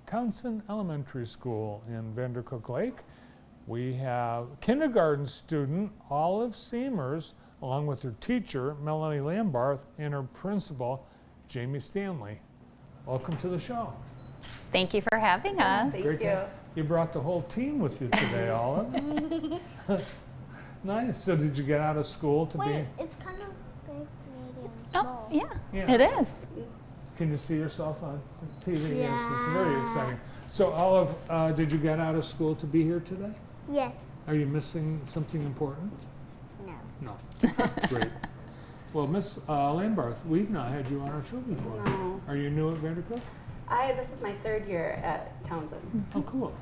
Townsend Elementary School in Vandercook Lake. We have kindergarten student Olive Seamers, along with her teacher, Melanie Lambarth, and her principal, Jamie Stanley. Welcome to the show. Thank you for having us. Thank you. You brought the whole team with you today, Olive. Nice. So did you get out of school to Wait, it's kind of big, medium, small. Oh, yeah, Yeah. it is. Can you see yourself on TV? Yeah. Yes, it's very exciting. So Olive, did you get out of school to be here today? Yes. Are you missing something important? No. No. Great. Well, Miss Lambarth, we've not had you on our show before. No. Are you new at Vandercook? This is my third year at Townsend. Oh, cool.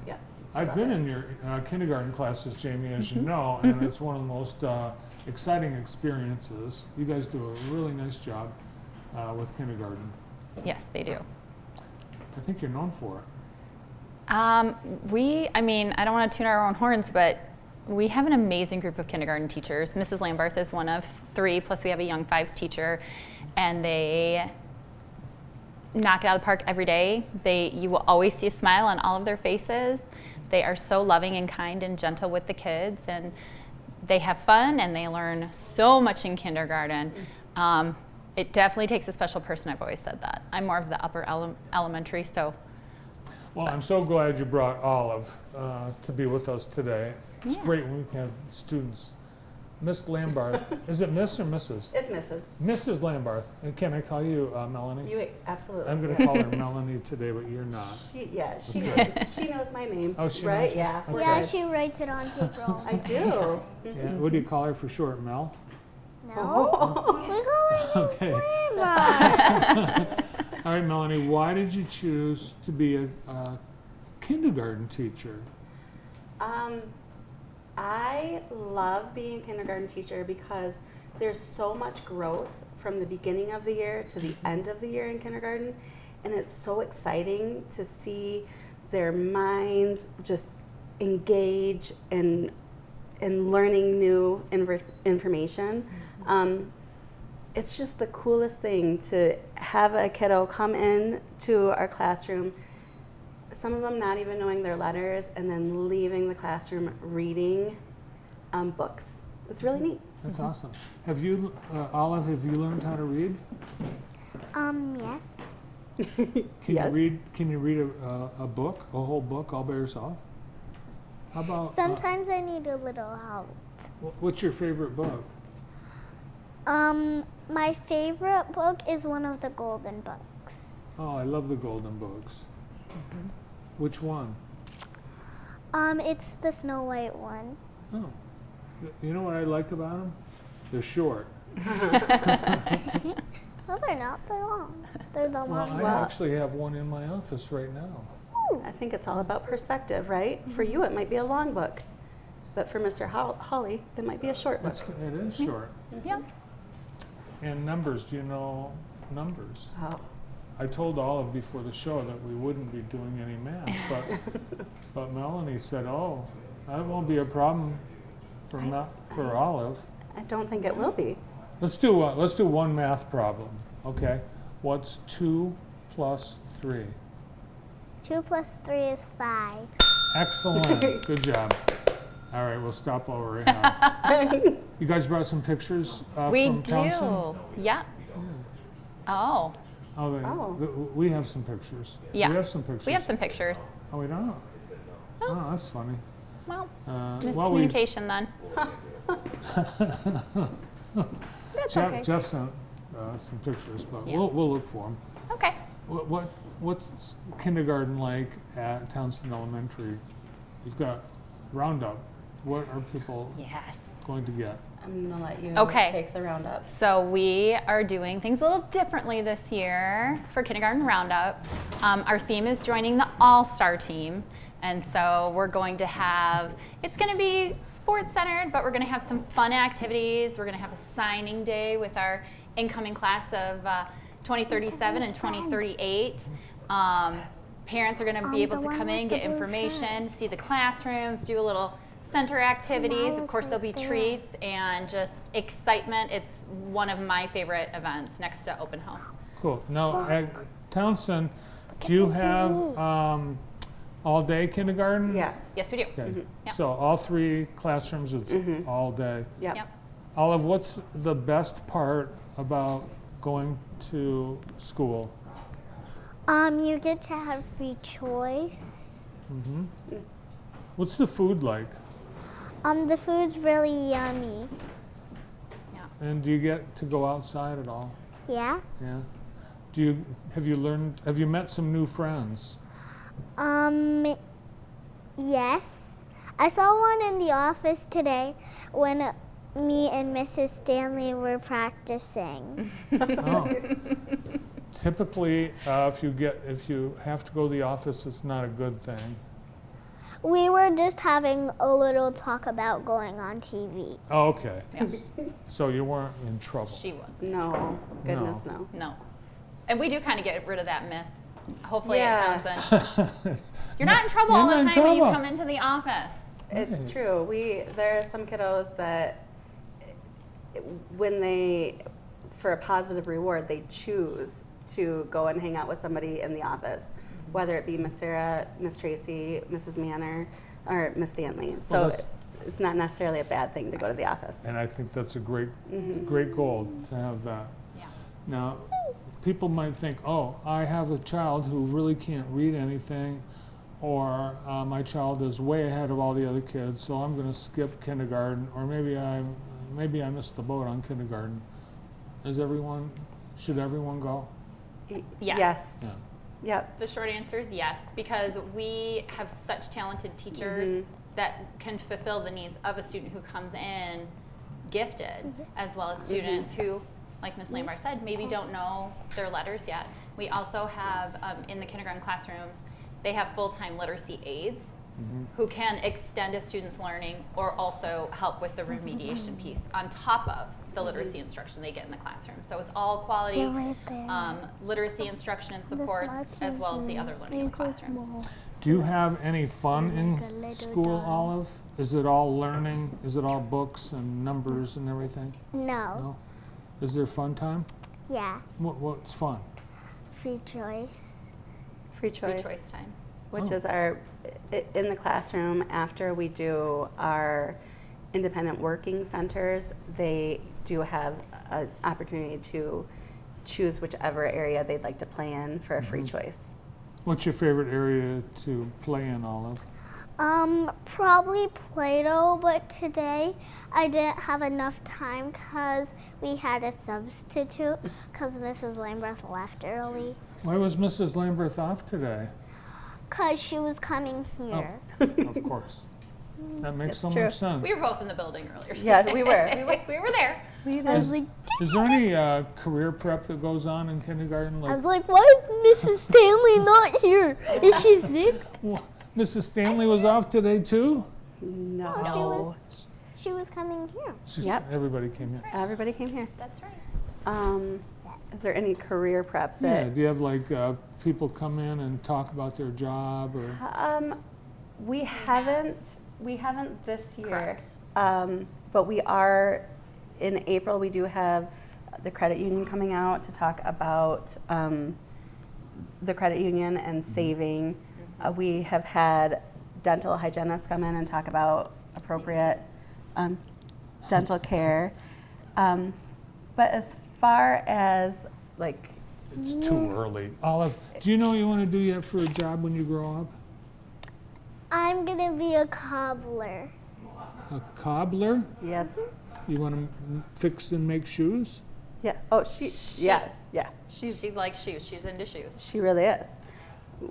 Yes. I've been in your kindergarten classes, Jamie, as you know, and it's one of the most exciting experiences. You guys do a really nice job with kindergarten. Yes, they do. I think you're known for it. I don't want to tune our own horns, but we have an amazing group of kindergarten teachers. Mrs. Lambarth is one of three, plus we have a young fives teacher, and they knock it out of the park every day. You will always see a smile on all of their faces. They are so loving and kind and gentle with the kids, and they have fun and they learn so much in kindergarten. It definitely takes a special person. I've always said that. I'm more of the upper elementary, so. Well, I'm so glad you brought Olive to be with us today. It's great when we can have students. Miss Lambarth, is it Miss or Mrs.? It's Mrs. Mrs. Lambarth. And can I call you Melanie? You absolutely. I'm going to call her Melanie today, but you're not. She knows my name. Oh, she right? knows you? Yeah. Okay. Yeah, she writes it on paper. I do. Yeah. What do you call her for short, Mel? No. We call her Okay. Slammer. All right, Melanie, why did you choose to be a kindergarten teacher? I love being a kindergarten teacher because there's so much growth from the beginning of the year to the end of the year in kindergarten, and it's so exciting to see their minds just engage in learning new information. It's just the coolest thing to have a kiddo come in to our classroom, some of them not even knowing their letters, and then leaving the classroom reading books. It's really neat. That's awesome. Have you, Olive, have you learned how to read? Yes. Yes. Can you read a book, a whole book, all by yourself? How about? Sometimes I need a little help. What's your favorite book? My favorite book is one of the golden books. Oh, I love the golden books. Mm-hmm. Which one? It's the Snow White one. Oh, you know what I like about them? They're short. No, they're not. They're long. They're the Well, long I actually have one in my office right now. I think it's all about perspective, right? For you, it might be a long book, but for Mr. Holly, it might be a short book. It is short. Yeah. And numbers, do you know numbers? Oh. I told Olive before the show that we wouldn't be doing any math, but Melanie said, "Oh, that won't be a problem for Olive." I don't think it will be. Let's do one math problem, okay? What's 2 plus 3? 2 plus 3 is 5. Excellent. Good job. All right, we'll stop over here. You guys brought some pictures We from Townsend? do. Yeah. Oh. We have some pictures. Yeah. We have some pictures. We have some pictures. Oh, we don't? Oh, that's funny. Well, well, we- miscommunication then. That's okay. Jeff sent some pictures, but Yeah. we'll look for them. Okay. What's kindergarten like at Townsend Elementary? You've got Roundup. What are people Yes. going to get? I'm going to let you Okay. take the roundup. So we are doing things a little differently this year for Kindergarten Roundup. Our theme is joining the all-star team. And so we're going to have, it's going to be sports centered, but we're going to have some fun activities. We're going to have a signing day with our incoming class of 2037 and 2038. Parents are going to be able to come in, get information, see the classrooms, do a little center activities. Of course, there'll be treats and just excitement. It's one of my favorite events next to open house. Cool. Now, at Townsend, Do you have all-day kindergarten? Yes. Yes, we do. Okay. Yep. So all 3 classrooms, it's all day. Yep. Yep. Olive, what's the best part about going to school? You get to have free choice. What's the food like? The food's really yummy. Yeah. And do you get to go outside at all? Yeah. Yeah. Have you met some new friends? Yes. I saw one in the office today when me and Mrs. Stanley were practicing. Oh. Typically, if you have to go to the office, it's not a good thing. We were just having a little talk about going on TV. Oh, okay. Yeah. So you weren't in trouble. She wasn't. No. Goodness, no. No. And we do kind of get rid of that myth, hopefully Yeah. at Townsend. You're not in trouble You're all the not in time when you trouble. come into the office. It's Right. true. There are some kiddos that, when they, for a positive reward, they choose to go and hang out with somebody in the office, whether it be Miss Sarah, Miss Tracy, Mrs. Manor, or Miss Stanley. So Well, that's- it's not necessarily a bad thing to go to the office. And I think that's a great goal to have that. Yeah. Now, people might think, oh, I have a child who really can't read anything, or my child is way ahead of all the other kids, so I'm going to skip kindergarten, or maybe I missed the boat on kindergarten. Should everyone go? Yes. Yes. Yeah. Yep. The short answer is yes, because we have such talented teachers that can fulfill the needs of a student who comes in gifted, as well as students who, like Ms. Lambar said, maybe don't know their letters yet. We also have, in the kindergarten classrooms, they have full-time literacy aides who can extend a student's learning or also help with the remediation piece on top of the literacy instruction they get in the classroom. So it's all quality They're right there. literacy instruction and supports, as well as the other learning in the classrooms. Do you have any fun Like a in little school, dog. Olive? Is it all learning? Is it all books and numbers and everything? No. No? Is there fun time? Yeah. What's fun? Free choice. Free choice. Free choice time. Which Oh. is in the classroom, after we do our independent working centers, they do have an opportunity to choose whichever area they'd like to play in for a free choice. What's your favorite area to play in, Olive? Probably Play-Doh, but today I didn't have enough time because we had a substitute because Mrs. Lambert left early Why was Mrs. Lamberth off today? because she was coming here. Of course. That makes so It's true. much sense. We were both in the building earlier. Yeah, we were. we were there. I was like, Is there any career prep that goes on in kindergarten? I was like, why is Mrs. Stanley not here? Is she sick? Well, Mrs. Stanley was off today too? No. She was coming here. Yep. Everybody came here. Everybody came here. That's right. Is there any career prep Yeah, that do you have like people come in and talk about their job or? we haven't this year. Correct. But we are in April. We do have the credit union coming out to talk about the credit union and saving. We have had dental hygienists come in and talk about appropriate dental care. But as far as like, It's too early. Olive, do you know what you want to do yet for a job when you grow up? I'm gonna be a cobbler. A cobbler? yes, You want to fix and make shoes? yeah. Oh, yeah. She likes shoes. She's into shoes. She really is.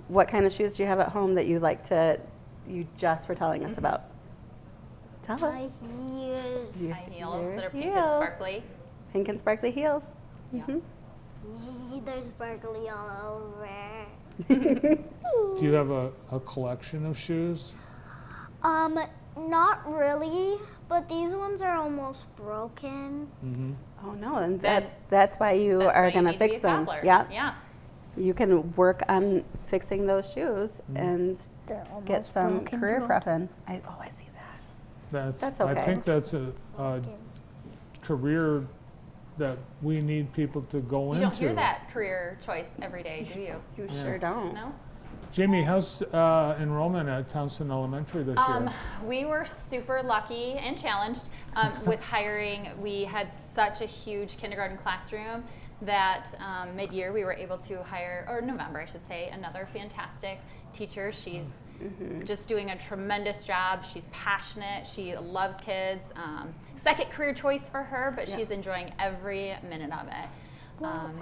What kind of shoes do you have at home that you like to? You just were telling us about. Tell My us. ears. Your- High heels your that are pink heels. and sparkly. Pink and sparkly heels. Yeah. Mhm. There's sparkly all over. Do you have a collection of shoes? Not really, but these ones are almost broken. Mm-hmm. Oh no, and Then- that's why you That's are why gonna need to be fix a them. cobbler. Yeah. Yeah. You can work on fixing those shoes and They're almost get some broken, career bro. prep in. I see that. That's I okay. think that's a career that we need people to go You into. don't hear that career choice every day, do you? You Yeah. sure don't. No? Jamie, how's enrollment at Townsend Elementary this year? We were super lucky and challenged with hiring. We had such a huge kindergarten classroom that mid-year we were able to hire, or November I should say, another fantastic teacher. She's just doing a tremendous job. She's passionate. She loves kids. Second career choice for her, but she's enjoying every minute of it.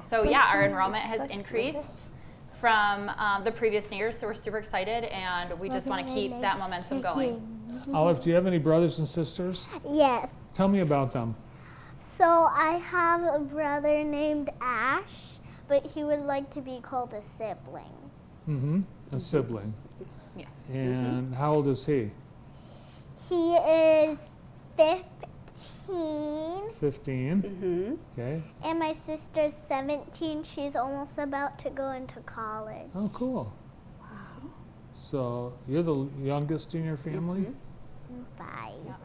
So yeah, our enrollment has increased from the previous years, so we're super excited, and we just want to keep that momentum going. Olive, do you have any brothers and sisters? Yes. Tell me about them. So I have a brother named Ash, but he would like to be called a sibling. Mm-hmm. A sibling. Yes. And how old is he? He is 15, 15. Okay. and my sister's 17. She's almost about to go into college. Oh, cool. Wow. So you're the youngest in your family? 5.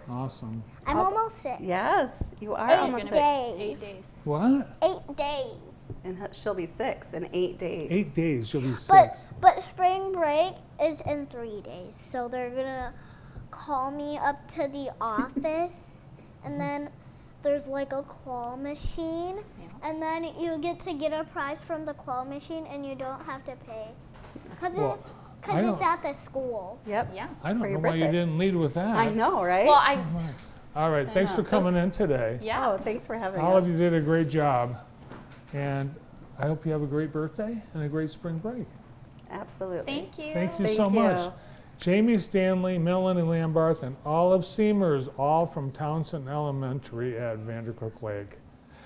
Awesome. I'm almost 6. Yes, you are 8 almost 6. days. 8 days. What? 8 days. And she'll be 6 in 8 days. 8 days, you'll be 6. But spring break is in 3 days, so they're gonna call me up to the office, and then there's like a claw machine, and then you get a prize from the claw machine, and you don't have to pay, cause Well, I it's don't- at the school. Yep. Yeah. I don't for know your why you birthday. didn't lead with that. I know, right? Well, I All right, thanks for coming in today. yeah. Oh, thanks for having All of us. you did a great job, and I hope you have a great birthday and a great spring break. Absolutely. Thank you. Thank you Thank so much. you. Jamie Stanley, Melanie Lambarth, and Olive Seamers, all from Townsend Elementary at Vandercook Lake.